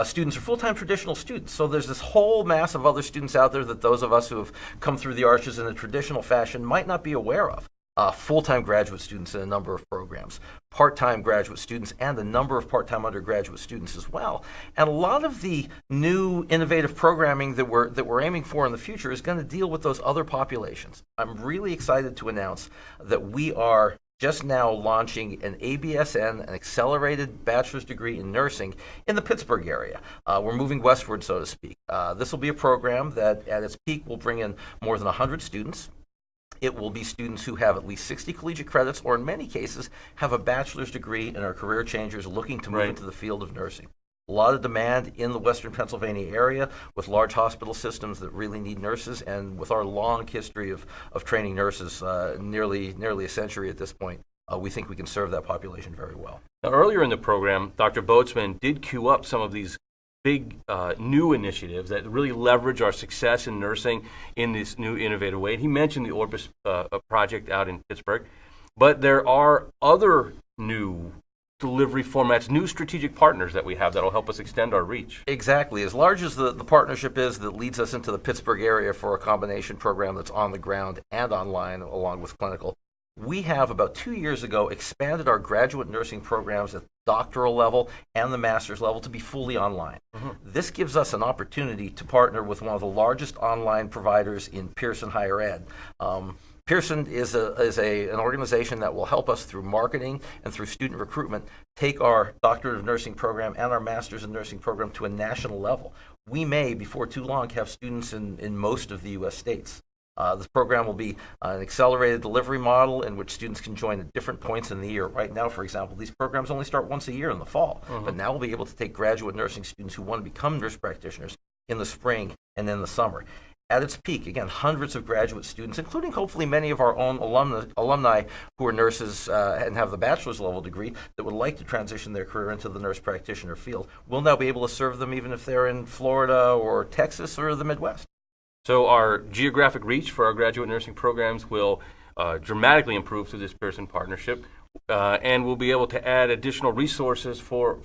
students are full-time traditional students. So there's this whole mass of other students out there that those of us who have come through the arches in a traditional fashion might not be aware of. Full-time graduate students in a number of programs, part-time graduate students, and a number of part-time undergraduate students as well. And a lot of the new innovative programming that we're aiming for in the future is going to deal with those other populations. I'm really excited to announce that we are just now launching an ABSN, an accelerated bachelor's degree in nursing in the Pittsburgh area. We're moving westward, so to speak. This will be a program that at its peak will bring in more than 100 students. It will be students who have at least 60 collegiate credits, or in many cases, have a bachelor's degree and are career changers looking to move into the field of nursing. A lot of demand in the Western Pennsylvania area with large hospital systems that really need nurses, and with our long history of training nurses, nearly a century at this point, we think we can serve that population very well. Now, earlier in the program, Dr. Botzman did cue up some of these big new initiatives that really leverage our success in nursing in this new innovative way. And he mentioned the Orbis project out in Pittsburgh, but there are other new delivery formats, new strategic partners that we have that will help us extend our reach. Exactly. As large as the partnership is that leads us into the Pittsburgh area for a combination program that's on the ground and online along with clinical, we have about 2 years ago expanded our graduate nursing programs at the doctoral level and the master's level to be fully online. This gives us an opportunity to partner with one of the largest online providers in Pearson Higher Ed. Pearson is an organization that will help us through marketing and through student recruitment take our Doctorate of Nursing program and our Master's in Nursing program to a national level. We may, before too long, have students in most of the U.S. states. This program will be an accelerated delivery model in which students can join at different points in the year. Right now, for example, these programs only start once a year in the fall, but now we'll be able to take graduate nursing students who want to become nurse practitioners in the spring and in the summer. At its peak, again, hundreds of graduate students, including hopefully many of our own alumni who are nurses and have the bachelor's level degree that would like to transition their career into the nurse practitioner field. We'll now be able to serve them even if they're in Florida or Texas or the Midwest. So our geographic reach for our graduate nursing programs will dramatically improve through this Pearson partnership, and we'll be able to add additional resources for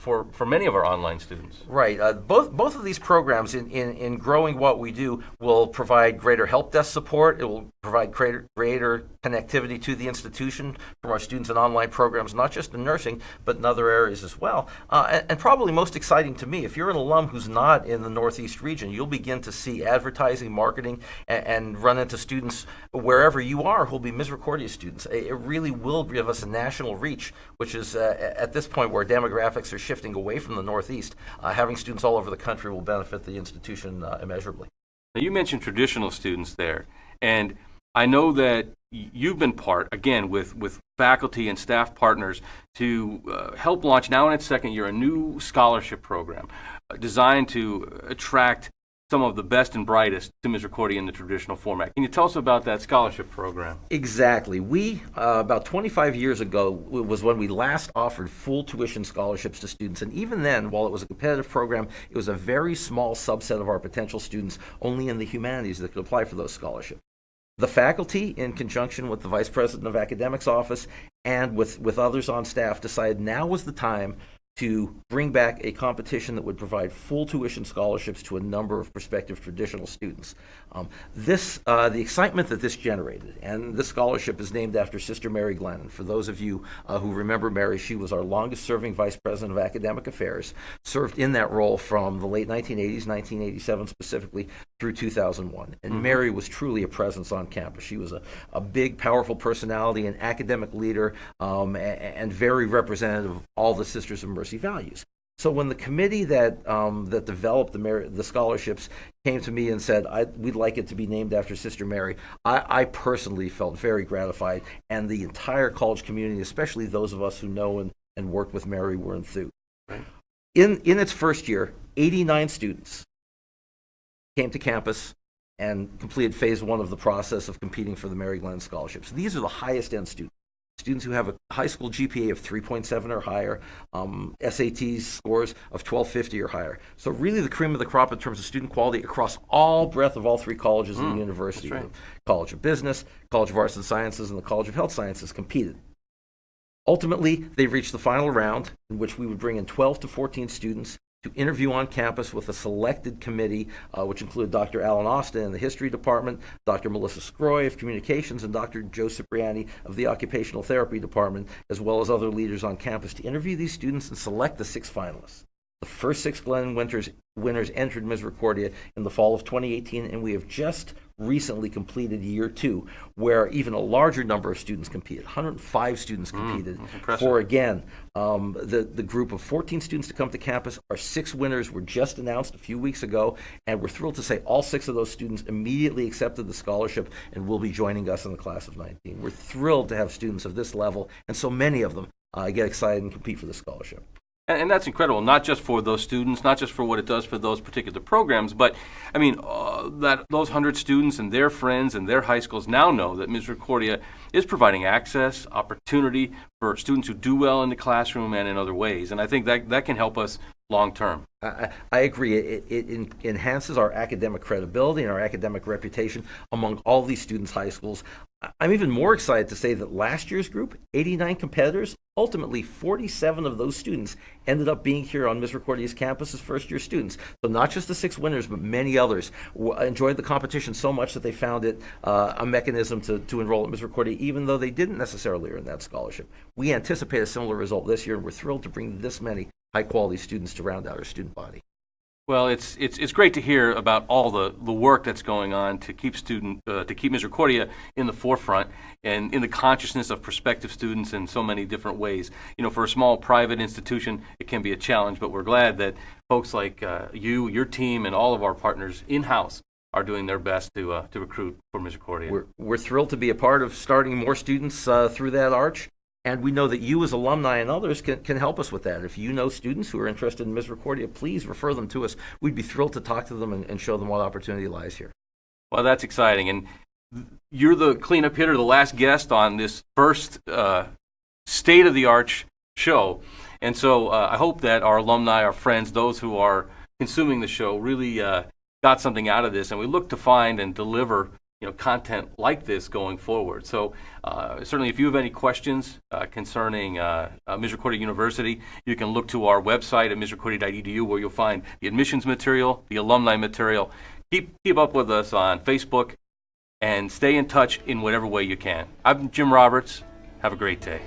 many of our online students. Right. Both of these programs in growing what we do will provide greater help desk support. It will provide greater connectivity to the institution from our students in online programs, not just in nursing, but in other areas as well. And probably most exciting to me, if you're an alum who's not in the Northeast region, you'll begin to see advertising, marketing, and run into students wherever you are who'll be Misericordia students. It really will give us a national reach, which is at this point where demographics are shifting away from the Northeast. Having students all over the country will benefit the institution immeasurably. Now, you mentioned traditional students there, and I know that you've been part, again, with faculty and staff partners to help launch, now in its second year, a new scholarship program designed to attract some of the best and brightest to Misericordia in the traditional format. Can you tell us about that scholarship program? Exactly. We, about 25 years ago, was when we last offered full tuition scholarships to students. And even then, while it was a competitive program, it was a very small subset of our potential students, only in the humanities, that could apply for those scholarships. The faculty, in conjunction with the Vice President of Academics Office and with others on staff, decided now was the time to bring back a competition that would provide full tuition scholarships to a number of prospective traditional students. The excitement that this generated, and this scholarship is named after Sister Mary Glennon. For those of you who remember Mary, she was our longest-serving Vice President of Academic Affairs, served in that role from the late 1980s, 1987 specifically, through 2001. And Mary was truly a presence on campus. She was a big, powerful personality, an academic leader, and very representative of all the Sisters of Mercy values. So when the committee that developed the scholarships came to me and said, we'd like it to be named after Sister Mary, I personally felt very gratified, and the entire college community, especially those of us who know and worked with Mary, were enthused. Right. In its first year, 89 students came to campus and completed phase one of the process of competing for the Mary Glennon scholarships. These are the highest end students. Students who have a high school GPA of 3.7 or higher, SAT scores of 1250 or higher. So really the cream of the crop in terms of student quality across all breadth of all three colleges in the university. Right. The College of Business, College of Arts and Sciences, and the College of Health Sciences competed. Ultimately, they reached the final round, in which we would bring in 12 to 14 students to interview on campus with a selected committee, which included Dr. Alan Austin in the History Department, Dr. Melissa Scroy of Communications, and Dr. Joe Cipriani of the Occupational Therapy Department, as well as other leaders on campus, to interview these students and select the 6 finalists. The first 6 Glenn winners entered Misericordia in the fall of 2018, and we have just recently completed year 2, where even a larger number of students competed. 105 students competed for, again, the group of 14 students to come to campus. Our 6 winners were just announced a few weeks ago, and we're thrilled to say all 6 of those students immediately accepted the scholarship and will be joining us in the class of 19. We're thrilled to have students of this level, and so many of them get excited and compete for the scholarship. And that's incredible, not just for those students, not just for what it does for those particular programs, but, I mean, that those 100 students and their friends and their high schools now know that Misericordia is providing access, opportunity for students who do well in the classroom and in other ways. And I think that can help us long term. I agree. It enhances our academic credibility and our academic reputation among all these students' high schools. I'm even more excited to say that last year's group, 89 competitors, ultimately 47 of those students ended up being here on Misericordia's campus as first-year students. So not just the 6 winners, but many others enjoyed the competition so much that they found it a mechanism to enroll at Misericordia, even though they didn't necessarily earn that scholarship. We anticipate a similar result this year, and we're thrilled to bring this many high-quality students to round out our student body. Well, it's great to hear about all the work that's going on to keep Misericordia in the forefront and in the consciousness of prospective students in so many different ways. You know, for a small private institution, it can be a challenge, but we're glad that folks like you, your team, and all of our partners in-house are doing their best to recruit for Misericordia. We're thrilled to be a part of starting more students through that arch. And we know that you as alumni and others can help us with that. If you know students who are interested in Misericordia, please refer them to us. We'd be thrilled to talk to them and show them what opportunity lies here. Well, that's exciting. And you're the cleanup hitter, the last guest on this first State of the Arch show. And so I hope that our alumni, our friends, those who are consuming the show really got something out of this. And we look to find and deliver content like this going forward. So certainly if you have any questions concerning Misericordia University, you can look to our website at misericordia.edu, where you'll find the admissions material, the alumni material. Keep up with us on Facebook and stay in touch in whatever way you can. I'm Jim Roberts. Have a great day.